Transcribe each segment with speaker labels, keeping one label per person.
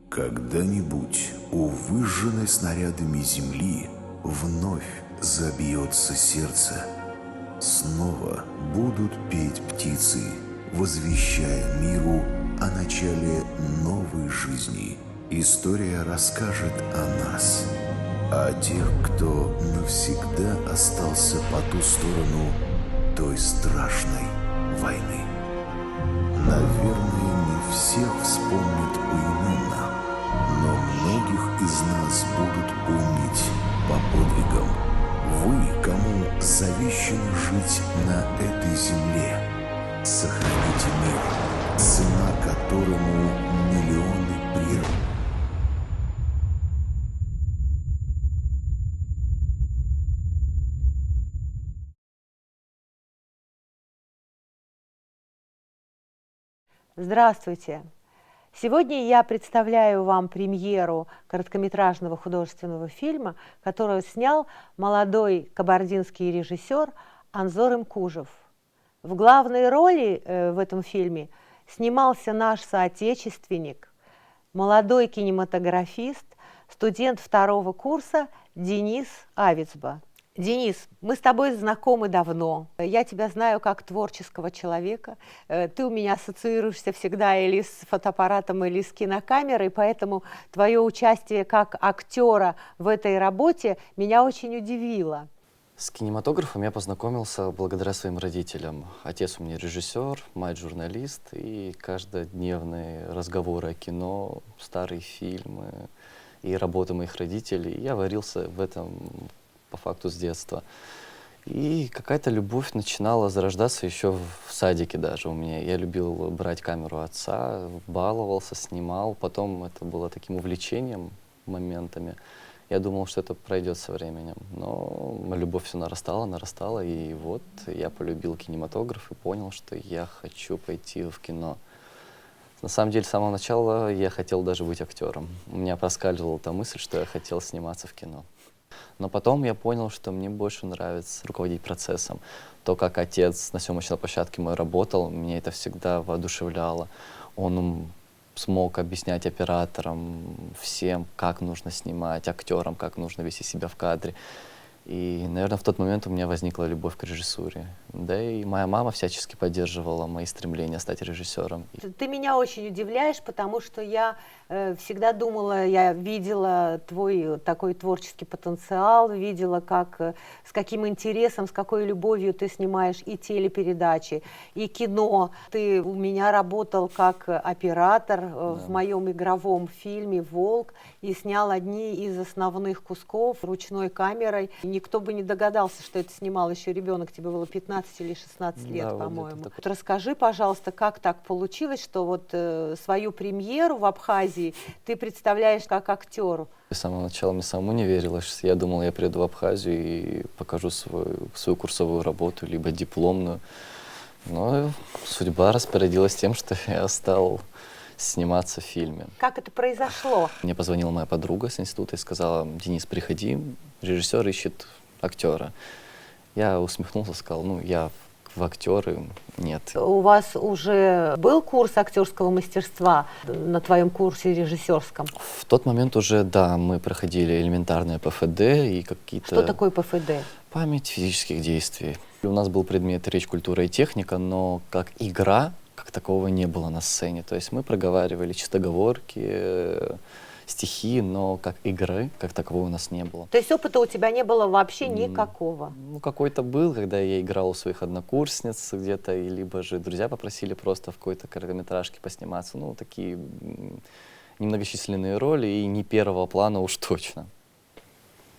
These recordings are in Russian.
Speaker 1: Когда-нибудь у выжженной снарядами земли вновь забьется сердце. Снова будут петь птицы, возвещая миру о начале новой жизни. История расскажет о нас, о тех, кто навсегда остался по ту сторону той страшной войны. Наверное, не всех вспомнят поименно, но многих из нас будут помнить по подвигам. Вы, кому завещано жить на этой земле, сохраните мир, цена которому миллионы природ.
Speaker 2: Здравствуйте! Сегодня я представляю вам премьеру короткометражного художественного фильма, который снял молодой кабардинский режиссер Анзор Имкужев. В главной роли в этом фильме снимался наш соотечественник, молодой кинематографист, студент второго курса Денис Авицба. Денис, мы с тобой знакомы давно. Я тебя знаю как творческого человека. Ты у меня ассоциируешься всегда или с фотоаппаратом, или с кинокамерой, поэтому твое участие как актера в этой работе меня очень удивило.
Speaker 3: С кинематографом я познакомился благодаря своим родителям. Отец у меня режиссер, мать журналист, и каждодневные разговоры о кино, старые фильмы и работы моих родителей. Я варился в этом по факту с детства. И какая-то любовь начинала зарождаться еще в садике даже у меня. Я любил брать камеру отца, баловался, снимал. Потом это было таким увлечением моментами. Я думал, что это пройдет со временем. Но любовь все нарастала, нарастала. И вот я полюбил кинематограф и понял, что я хочу пойти в кино. На самом деле, с самого начала я хотел даже быть актером. У меня проскальзывала та мысль, что я хотел сниматься в кино. Но потом я понял, что мне больше нравится руководить процессом. То, как отец на съемочной площадке мой работал, меня это всегда воодушевляло. Он смог объяснять операторам, всем, как нужно снимать, актерам, как нужно вести себя в кадре. И, наверное, в тот момент у меня возникла любовь к режиссуре. Да и моя мама всячески поддерживала мои стремления стать режиссером.
Speaker 2: Ты меня очень удивляешь, потому что я всегда думала, я видела твой такой творческий потенциал, видела, с каким интересом, с какой любовью ты снимаешь и телепередачи, и кино. Ты у меня работал как оператор в моем игровом фильме «Волк» и снял одни из основных кусков ручной камерой. Никто бы не догадался, что это снимал еще ребенок, тебе было 15 или 16 лет, да, по-моему. Вот расскажи, пожалуйста, как так получилось, что вот свою премьеру в Абхазии ты представляешь как актер?
Speaker 3: С самого начала мне самому не верилось. Я думал, я приеду в Абхазию и покажу свою курсовую работу, либо дипломную. Но судьба распорядилась тем, что я стал сниматься в фильме.
Speaker 2: Как это произошло?
Speaker 3: Мне позвонила моя подруга с института и сказала: Денис, приходи, режиссер ищет актера. Я усмехнулся, сказал: ну, я в актеры нет.
Speaker 2: У вас уже был курс актерского мастерства на твоем курсе режиссерском?
Speaker 3: В тот момент уже, да, мы проходили элементарное ПФД и какие-то...
Speaker 2: Что такое ПФД?
Speaker 3: Память физических действий. У нас был предмет речь, культура и техника, но как игра, как такового не было на сцене. То есть мы проговаривали чистоговорки, стихи, но как игры, как такового у нас не было.
Speaker 2: То есть опыта у тебя не было вообще никакого?
Speaker 3: Ну, какой-то был, когда я играл у своих однокурсниц где-то, и либо же друзья попросили просто в какой-то короткометражке посниматься. Ну, такие немногочисленные роли, и не первого плана уж точно.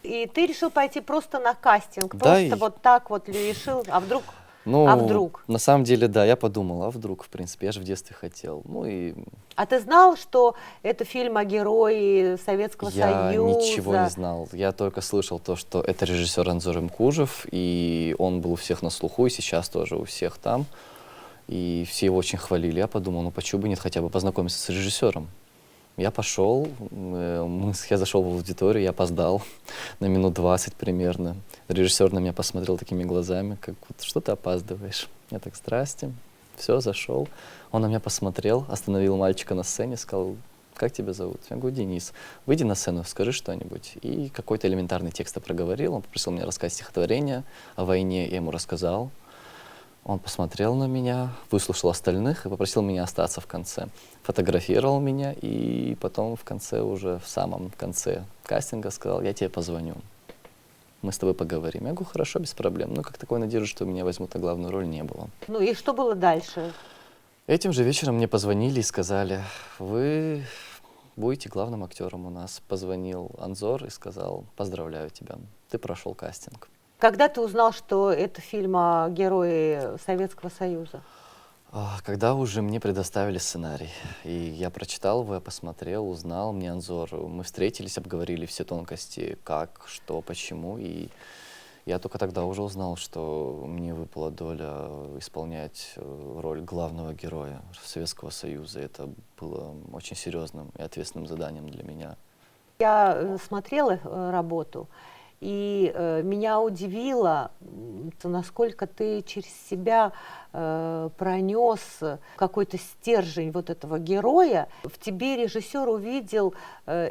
Speaker 2: И ты решил пойти просто на кастинг?
Speaker 3: Да,
Speaker 2: просто вот так вот решил, а вдруг?
Speaker 3: Ну,
Speaker 2: а вдруг?
Speaker 3: На самом деле, да, я подумал, а вдруг, в принципе, я же в детстве хотел. Ну и...
Speaker 2: А ты знал, что это фильм о герое Советского Союза?
Speaker 3: Я ничего не знал. Я только слышал то, что это режиссер Анзор Имкужев, и он был у всех на слуху, и сейчас тоже у всех там. И все его очень хвалили. Я подумал, ну почему бы нет хотя бы познакомиться с режиссером? Я пошел, я зашел в аудиторию, я опоздал на минут 20 примерно. Режиссер на меня посмотрел такими глазами, как вот, что ты опаздываешь? Я так: здрасте, все, зашел. Он на меня посмотрел, остановил мальчика на сцене, сказал: как тебя зовут? Я говорю, Денис. Выйди на сцену, скажи что-нибудь. И какой-то элементарный текст я проговорил. Он попросил меня рассказать стихотворение о войне, я ему рассказал. Он посмотрел на меня, выслушал остальных и попросил меня остаться в конце. Фотографировал меня и потом в конце, уже в самом конце кастинга сказал, я тебе позвоню. Мы с тобой поговорим. Я говорю, хорошо, без проблем. Ну, как такой надежды, что меня возьмут на главную роль, не было.
Speaker 2: Ну и что было дальше?
Speaker 3: Этим же вечером мне позвонили и сказали, вы будете главным актером у нас. Позвонил Анзор и сказал, поздравляю тебя, ты прошел кастинг.
Speaker 2: Когда ты узнал, что это фильм о герое Советского Союза?
Speaker 3: Когда уже мне предоставили сценарий, и я прочитал его, я посмотрел, узнал, мне Анзор, мы встретились, обговорили все тонкости, как, что, почему, и я только тогда уже узнал, что мне выпала доля исполнять роль главного героя Советского Союза. Это было очень серьезным и ответственным заданием для меня.
Speaker 2: Я смотрела работу, и меня удивило, насколько ты через себя пронес какой-то стержень вот этого героя. В тебе режиссер увидел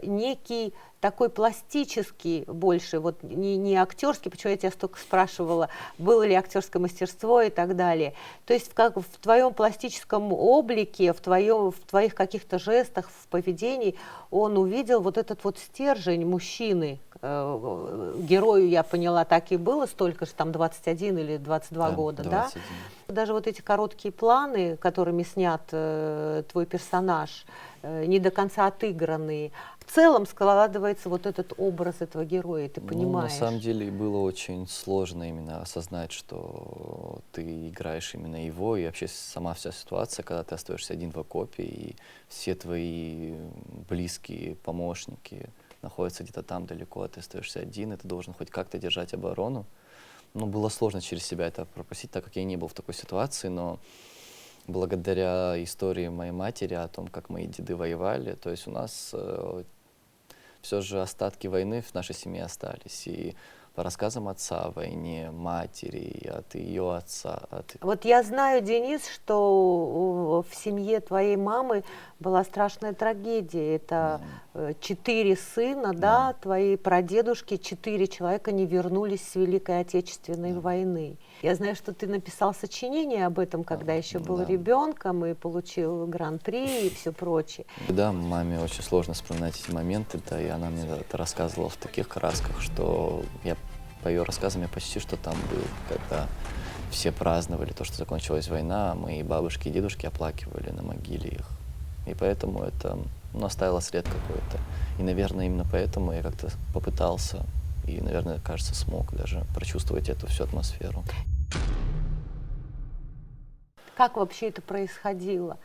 Speaker 2: некий такой пластический больше, вот не актерский, почему я тебя столько спрашивала, было ли актерское мастерство и так далее. То есть в твоем пластическом облике, в твоих каких-то жестах, в поведении он увидел вот этот вот стержень мужчины. Герою, я поняла, так и было, столько же, там 21 или 22 года,
Speaker 3: 21.
Speaker 2: Да? Даже вот эти короткие планы, которыми снят твой персонаж, не до конца отыгранные, в целом складывается вот этот образ этого героя, и ты понимаешь.
Speaker 3: На самом деле было очень сложно именно осознать, что ты играешь именно его, и вообще сама вся ситуация, когда ты остаешься один в окопе, и все твои близкие помощники находятся где-то там далеко, а ты остаешься один, и ты должен хоть как-то держать оборону. Ну, было сложно через себя это пропустить, так как я не был в такой ситуации, но благодаря истории моей матери о том, как мои деды воевали, то есть у нас все же остатки войны в нашей семье остались. И по рассказам отца о войне, матери, от ее отца.
Speaker 2: Вот я знаю, Денис, что в семье твоей мамы была страшная трагедия. Это 4 сына, да, твои прадедушки, 4 человека не вернулись с Великой Отечественной войны. Я знаю, что ты написал сочинение об этом, когда еще был ребенком и получил гран-при и все прочее.
Speaker 3: Да, маме очень сложно вспоминать эти моменты, да, и она мне это рассказывала в таких красках, что я по ее рассказам я почти что там был, когда все праздновали то, что закончилась война, а мои бабушки и дедушки оплакивали на могиле их. И поэтому это оставило след какой-то. И, наверное, именно поэтому я как-то попытался и, наверное, кажется, смог даже прочувствовать эту всю атмосферу.
Speaker 2: Как вообще это происходило?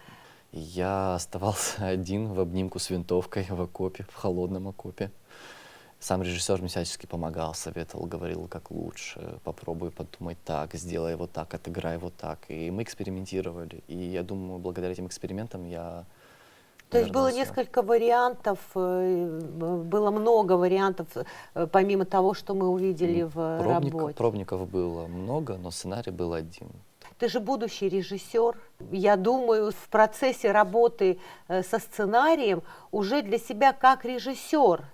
Speaker 3: Я оставался один в обнимку с винтовкой в окопе, в холодном окопе. Сам режиссер мне всячески помогал, советовал, говорил, как лучше, попробуй подумать так, сделай вот так, отыграй вот так. И мы экспериментировали. И я думаю, благодаря этим экспериментам я...
Speaker 2: То есть было несколько вариантов, было много вариантов, помимо того, что мы увидели в работе.
Speaker 3: Пробников было много, но сценарий был один.
Speaker 2: Ты же будущий режиссер. Я думаю, в процессе работы со сценарием уже для себя как режиссер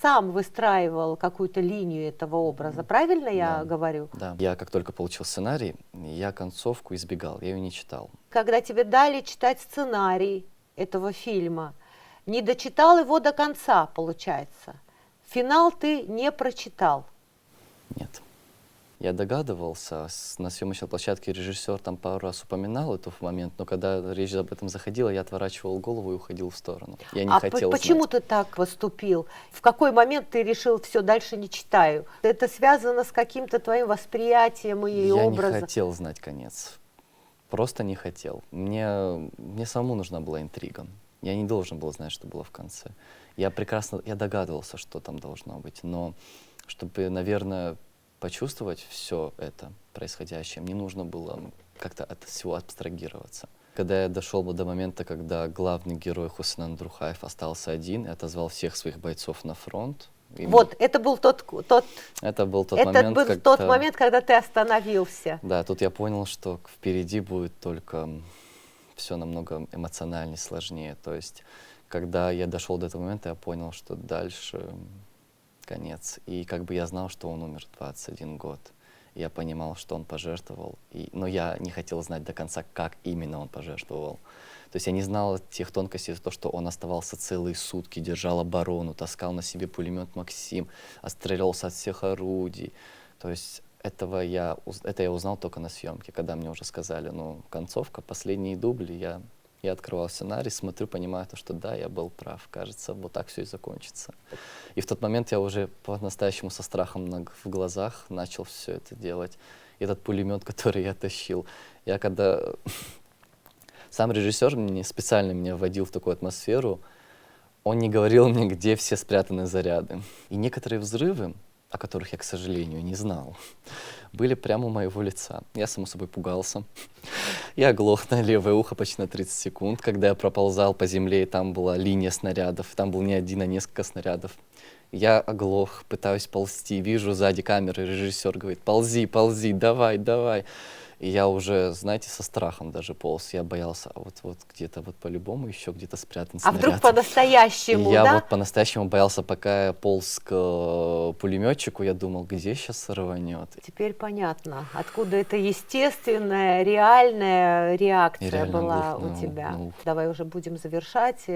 Speaker 2: сам выстраивал какую-то линию этого образа. Правильно я говорю?
Speaker 3: Да. Я как только получил сценарий, я концовку избегал, я ее не читал.
Speaker 2: Когда тебе дали читать сценарий этого фильма, не дочитал его до конца, получается. Финал ты не прочитал.
Speaker 3: Нет. Я догадывался, на съемочной площадке режиссер там пару раз упоминал этот момент, но когда речь об этом заходила, я отворачивал голову и уходил в сторону. Я не хотел
Speaker 2: почему
Speaker 3: знать.
Speaker 2: ты так поступил? В какой момент ты решил, все, дальше не читаю? Это связано с каким-то твоим восприятием и образом?
Speaker 3: Я не хотел знать конец. Просто не хотел. Мне самому нужна была интрига. Я не должен был знать, что было в конце. Я догадывался, что там должно быть, но чтобы, наверное, почувствовать все это происходящее, мне нужно было как-то от всего абстрагироваться. Когда я дошел до момента, когда главный герой Хусейн Андрухаев остался один и отозвал всех своих бойцов на фронт.
Speaker 2: Вот, это был тот момент, когда ты остановился.
Speaker 3: Да, тут я понял, что впереди будет только все намного эмоциональнее, сложнее. То есть, когда я дошел до этого момента, я понял, что дальше конец. И как бы я знал, что он умер в 21 год. Я понимал, что он пожертвовал, но я не хотел знать до конца, как именно он пожертвовал. То есть я не знал тех тонкостей, то, что он оставался целые сутки, держал оборону, таскал на себе пулемет «Максим», отстрелялся от всех орудий. То есть это я узнал только на съемке, когда мне уже сказали, ну, концовка, последние дубли, я открывал сценарий, смотрю, понимаю, что да, я был прав, кажется, вот так все и закончится. И в тот момент я уже по-настоящему со страхом в глазах начал все это делать. И этот пулемет, который я тащил, сам режиссер специально меня вводил в такую атмосферу, он не говорил мне, где все спрятаны заряды. И некоторые взрывы, о которых я, к сожалению, не знал, были прямо у моего лица. Я, само собой, пугался. Я оглох на левое ухо почти на 30 секунд, когда я проползал по земле, и там была линия снарядов. Там был не один, а несколько снарядов. Я оглох, пытаюсь ползти, вижу сзади камеры, режиссер говорит: ползи, ползи, давай, давай. И я уже, знаете, со страхом даже полз. Я боялся, а вот где-то вот по-любому еще где-то спрятан снаряд.
Speaker 2: А вдруг по-настоящему,
Speaker 3: я
Speaker 2: да?
Speaker 3: вот по-настоящему боялся, пока я полз к пулеметчику, я думал, где сейчас рванет.
Speaker 2: Теперь понятно, откуда эта естественная, реальная реакция была у тебя. Давай уже будем завершать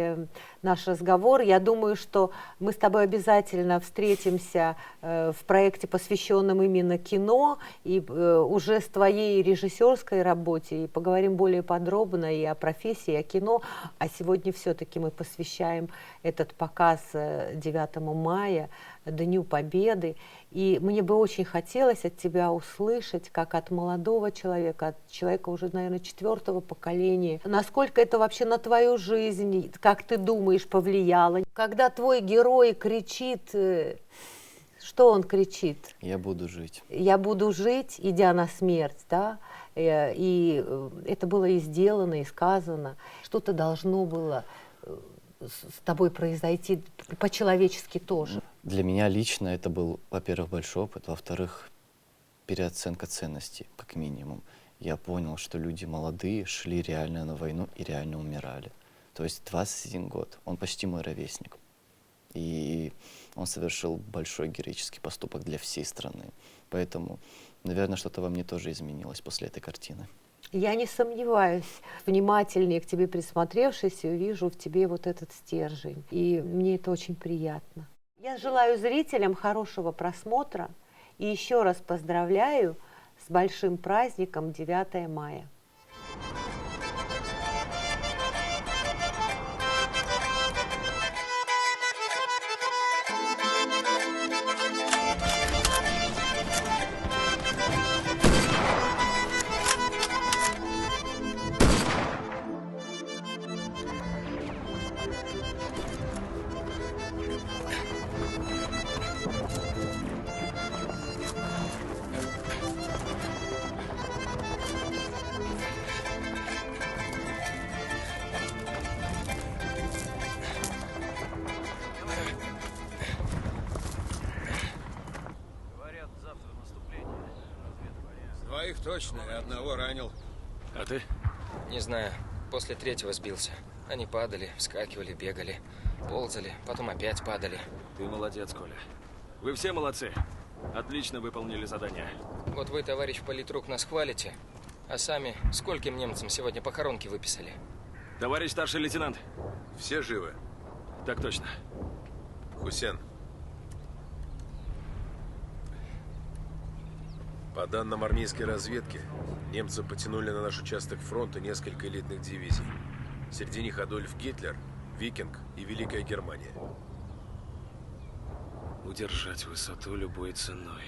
Speaker 2: наш разговор. Я думаю, что мы с тобой обязательно встретимся в проекте, посвященном именно кино, и уже с твоей режиссерской работе, и поговорим более подробно и о профессии, и о кино. А сегодня все-таки мы посвящаем этот показ 9 мая, Дню Победы. И мне бы очень хотелось от тебя услышать, как от молодого человека, от человека уже, наверное, 4-го поколения, насколько это вообще на твою жизнь, как ты думаешь, повлияло. Когда твой герой кричит, что он кричит?
Speaker 3: Я буду жить.
Speaker 2: Я буду жить, идя на смерть, да? И это было и сделано, и сказано. Что-то должно было с тобой произойти по-человечески тоже.
Speaker 3: Для меня лично это был, во-первых, большой опыт, во-вторых, переоценка ценностей, как минимум. Я понял, что люди молодые шли реально на войну и реально умирали. То есть 21 год, он почти мой ровесник. И он совершил большой героический поступок для всей страны. Поэтому, наверное, что-то во мне тоже изменилось после этой картины.
Speaker 2: Я не сомневаюсь. Внимательнее к тебе присмотревшись, вижу в тебе вот этот стержень. И мне это очень приятно. Я желаю зрителям хорошего просмотра и еще раз поздравляю с большим праздником 9 мая.
Speaker 4: Двоих точно, и одного ранил.
Speaker 5: А ты?
Speaker 6: Не знаю. После 3-го сбился. Они падали, вскакивали, бегали, ползали, потом опять падали.
Speaker 5: Ты молодец, Коля. Вы все молодцы. Отлично выполнили задание.
Speaker 6: Вот вы, товарищ политрук, нас хвалите, а сами скольким немцам сегодня похоронки выписали?
Speaker 5: Товарищ старший лейтенант.
Speaker 4: Все живы?
Speaker 5: Так точно.
Speaker 4: Хусен. По данным армейской разведки, немцы потянули на наш участок фронта несколько элитных дивизий. Среди них Адольф Гитлер, Викинг и Великая Германия.
Speaker 5: Удержать высоту любой ценой.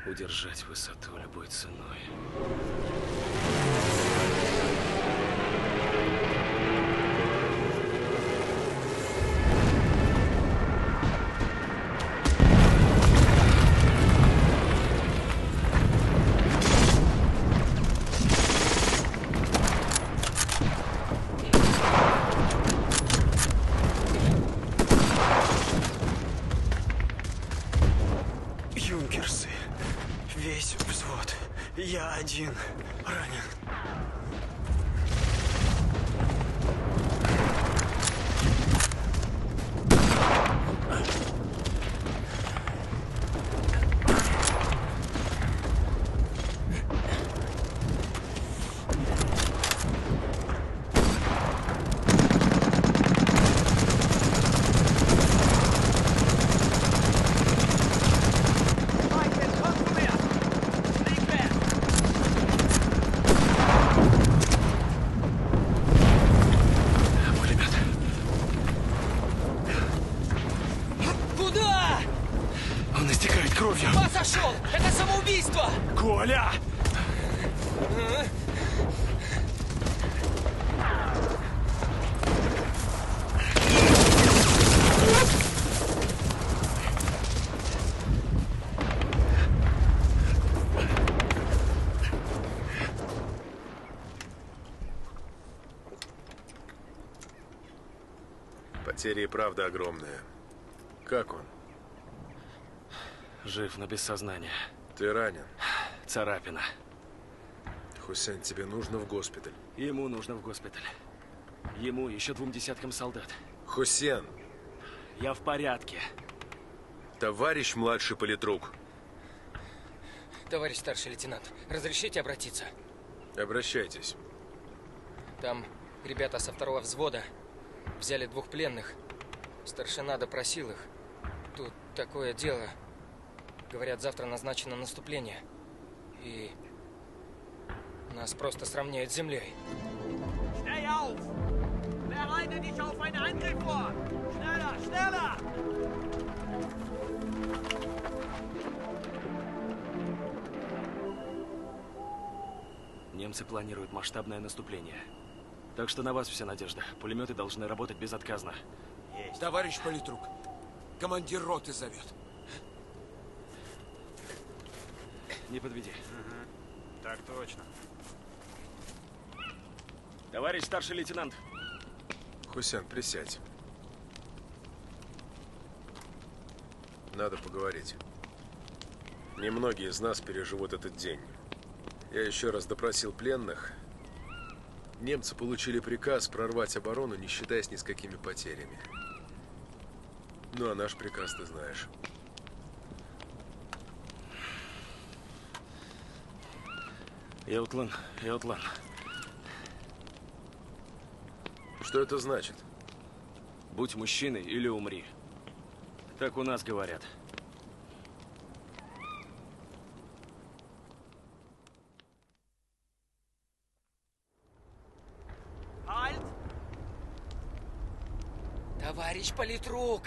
Speaker 5: Удержать высоту любой ценой.
Speaker 7: Юнкерсы. Весь взвод. Я один ранен.
Speaker 6: пошел! Это самоубийство!
Speaker 5: Коля!
Speaker 4: Потеря и правда огромная. Как он?
Speaker 5: Жив, но без сознания.
Speaker 4: Ты ранен.
Speaker 5: Царапина.
Speaker 4: Хусейн, тебе нужно в госпиталь.
Speaker 5: Ему нужно в госпиталь. Ему еще 2 десяткам солдат.
Speaker 4: Хусейн,
Speaker 5: Я в порядке.
Speaker 4: товарищ младший политрук.
Speaker 6: Товарищ старший лейтенант, разрешите обратиться?
Speaker 4: Обращайтесь.
Speaker 6: Там ребята со 2-го взвода взяли 2 пленных. Старшина допросил их. Тут такое дело. Говорят, завтра назначено наступление. И нас просто сравняют с землей.
Speaker 7: Steh auf! Bereite dich auf einen Angriff vor! Schneller, schneller!
Speaker 5: Немцы планируют масштабное наступление. Так что на вас вся надежда. Пулеметы должны работать безотказно.
Speaker 8: Товарищ политрук, командир роты зовет.
Speaker 5: Не подведи.
Speaker 7: Так точно.
Speaker 5: Товарищ старший лейтенант.
Speaker 4: Хусейн, присядь. Надо поговорить. Немногие из нас переживут этот день. Я еще раз допросил пленных. Немцы получили приказ прорвать оборону, не считаясь ни с какими потерями. Ну, а наш приказ ты знаешь.
Speaker 5: Еутлан.
Speaker 4: Что это значит?
Speaker 5: Будь мужчиной или умри. Так у нас говорят.
Speaker 7: Halt!
Speaker 6: Товарищ политрук!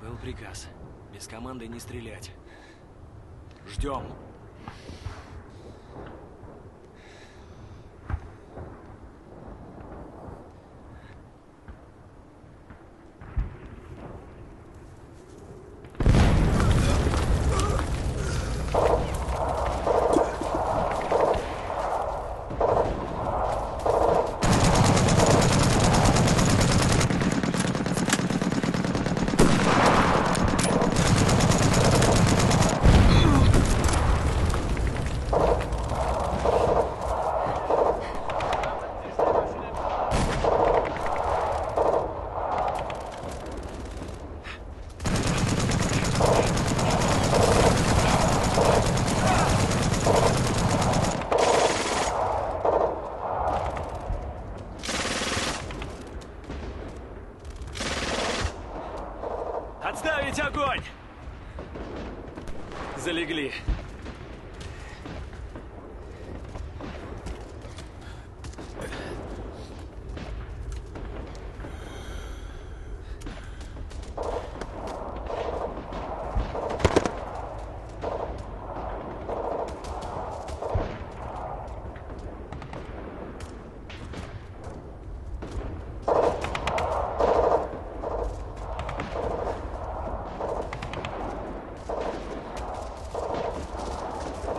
Speaker 5: Был приказ. Без команды не стрелять. Ждем. Отставить огонь! Залегли.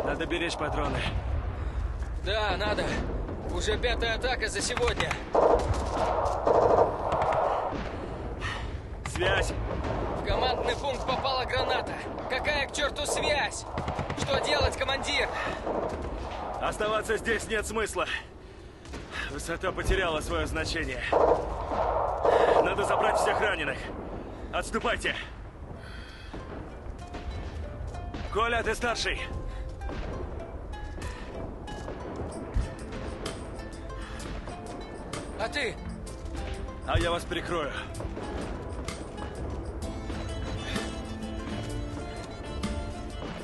Speaker 5: Надо беречь патроны.
Speaker 6: Да, надо. Уже 5-я атака за сегодня.
Speaker 5: Связь!
Speaker 6: В командный пункт попала граната. Какая к черту связь? Что делать, командир?
Speaker 5: Оставаться здесь нет смысла. Высота потеряла свое значение. Надо забрать всех раненых. Отступайте. Коля, ты старший.
Speaker 6: А ты?
Speaker 5: А я вас прикрою.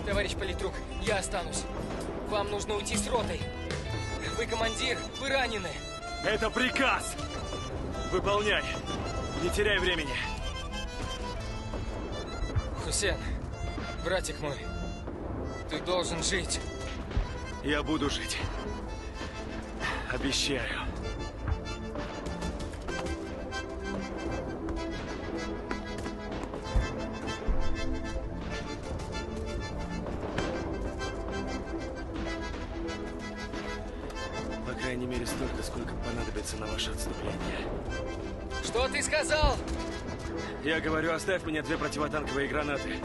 Speaker 6: Товарищ политрук, я останусь. Вам нужно уйти с ротой. Вы командир, вы ранены.
Speaker 5: Это приказ! Выполняй. Не теряй времени.
Speaker 6: Хусейн, братик мой, Ты должен жить.
Speaker 5: Я буду жить. Обещаю. По крайней мере, столько, сколько понадобится на ваше отступление.
Speaker 6: Что ты сказал?
Speaker 5: Я говорю, оставь мне 2 противотанковые гранаты.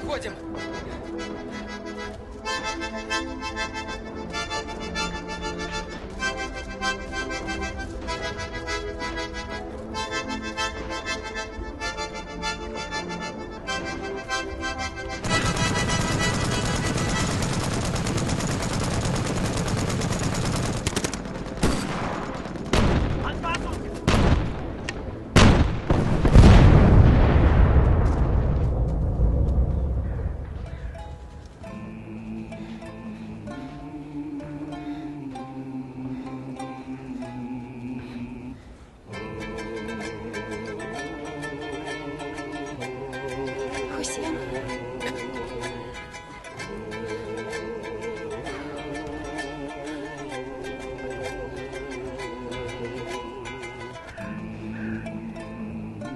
Speaker 6: Уходим.
Speaker 9: Хусен.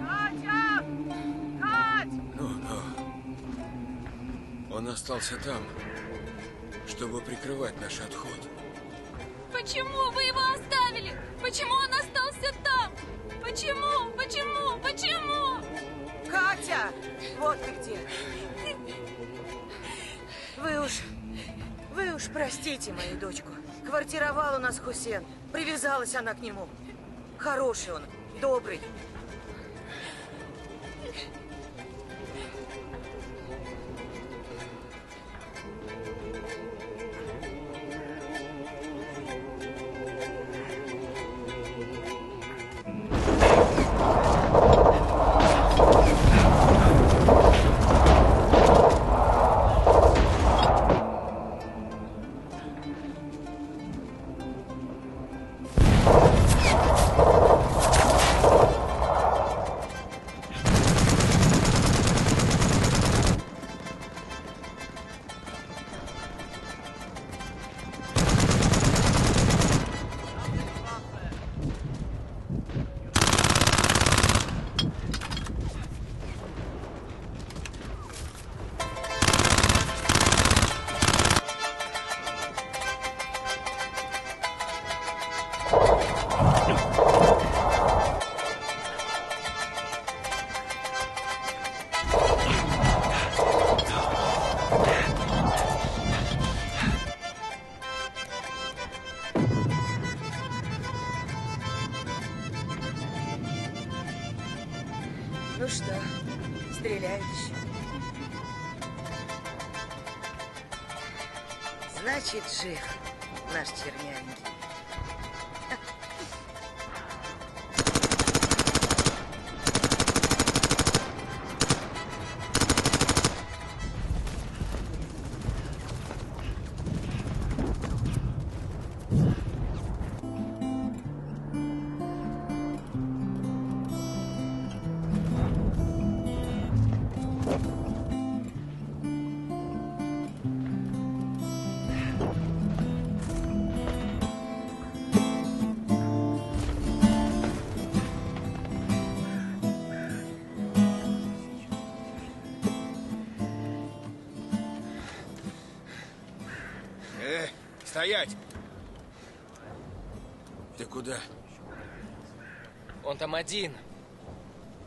Speaker 7: Катя! Кать!
Speaker 8: Ну. Он остался там, чтобы прикрывать наш отход.
Speaker 9: Почему вы его оставили? Почему он остался там? Почему?
Speaker 10: Катя! Вот ты где. Вы уж простите мою дочку. Квартировал у нас Хусен. Привязалась она к нему. Хороший он, добрый. Ну что, стреляет еще? Значит, жив наш чернявенький.
Speaker 8: Стоять! Ты куда?
Speaker 6: Он там один.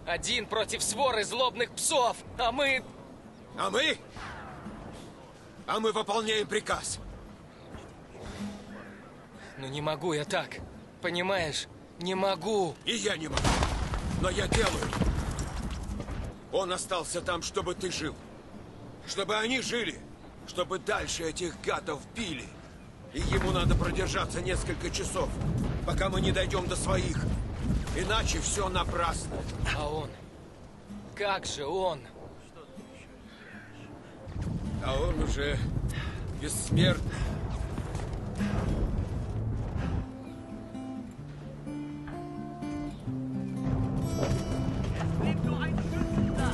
Speaker 6: Один против своры злобных псов. А мы...
Speaker 8: А мы? А мы выполняем приказ.
Speaker 6: Ну не могу я так. Понимаешь? Не могу.
Speaker 8: И я не могу. Но я делаю. Он остался там, чтобы ты жил. Чтобы они жили. Чтобы дальше этих гадов били. И ему надо продержаться несколько часов, пока мы не дойдем до своих. Иначе все напрасно.
Speaker 6: А он? Как же он?
Speaker 8: А он уже бессмертный.
Speaker 7: Blieb nur ein Stück da.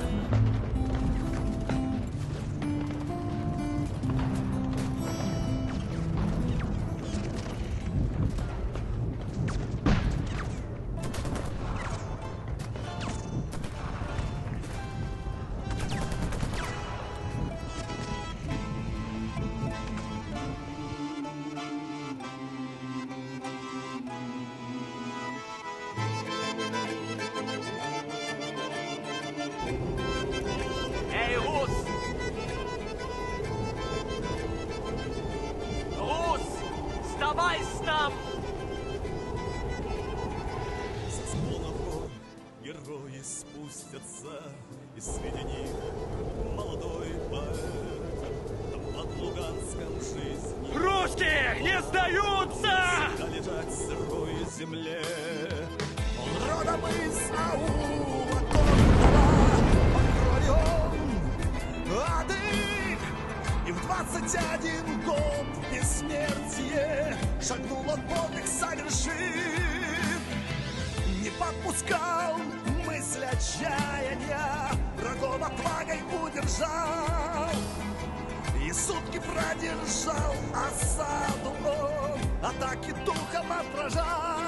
Speaker 7: Давай, Снам!
Speaker 11: Со склонов гор герои спустятся, и среди них молодой поэт. Там под Луганском жизни
Speaker 7: Русские не сдаются!
Speaker 11: всегда лежать в сырой земле. Он родом из аула Кордова, по крови он адык. И в 21 год бессмертие шагнул он подвиг совершив. Не подпускал мысль отчаяния, врагов отвагой удержал. И сутки продержал осаду он, атаки духом отражал.